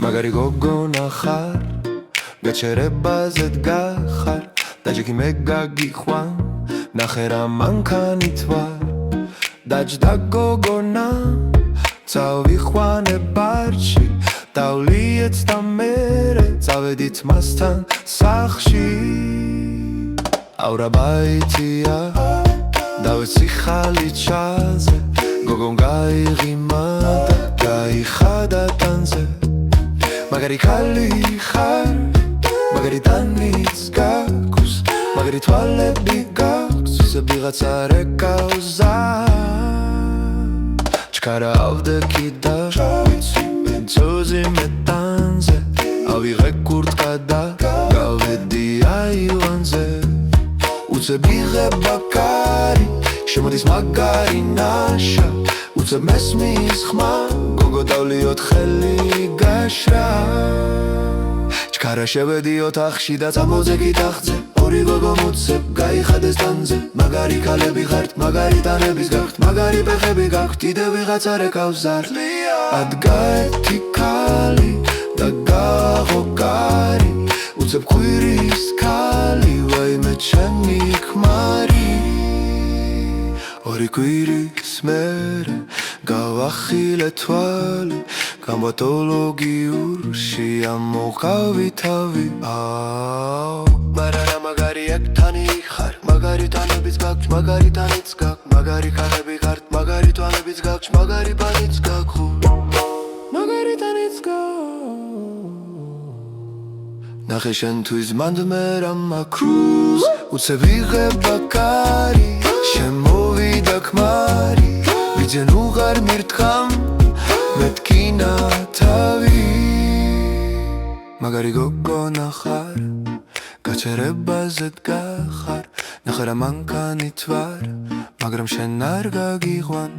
მაგარი გოგონა ხარ გაჩერებაზე დგახარ დაჯექი მე გაგიხვან ნახე რა მანქანით ვარ დაჯდა გოგონა წავიხვანე ბარში დავლიეთ და მერე წავედით მასთან სახლში ავრა ბაიტია დავეცი ხალიჩაზე გოგონ გაიღიმა და გაიხადა ტანზე მაგარი ხალი ხარ მაგარი ტანიც გაქვს მაგარი თვალები გაქვს ისე ვიღაცა რეკავზა ჩქარა ავდექი და ბენზოზე მეტანზე ავიღე კურტკა და გავედი აივანზე უცებ იღება კარი შემოდის მაგარი ნაშა უცებ მესმის ხმა გოგო დავლიოთ ხელი გაშრა ჩქარა შევედი ოთახში და წამოძე გიტახზე ორი გოგო მოცებ გაიხადეს ტანზე მაგარი ქალები ხართ მაგარი ტანების გაქვთ მაგარი ფეხები გაქვთ კიდე ვიღაცა რეკავს ზარდლია ადგა ერთი ქალი და გაღო კარი უცებ ხვირის ქალი ვაიმე ჩემი ქმარი ორი კვირის მერე გავახილე თვალი გამბატოლოგიურში ამოყავი თავი მარარა მაგარი ექტანი ხარ მაგარი ტანებიც გაქვთ მაგარი ტანიც გაქვთ მაგარი ქალები ხართ მაგარი თვალებიც გაქვთ მაგარი ბანიც გაქვთ მაგარი ტანიც გაქვთ ნახე შენთვის მანდ მე რამა კრუზ უცებ იღება კარი შემოვიდა ქმარი ვიძენ უღარ მირთხამ მეთქინა თავი მაგარი გოგონა ხარ გაჩერებაზე დგახარ ნახე რა მანქანით ვარ მაგრამ შენ არ გაგიყვან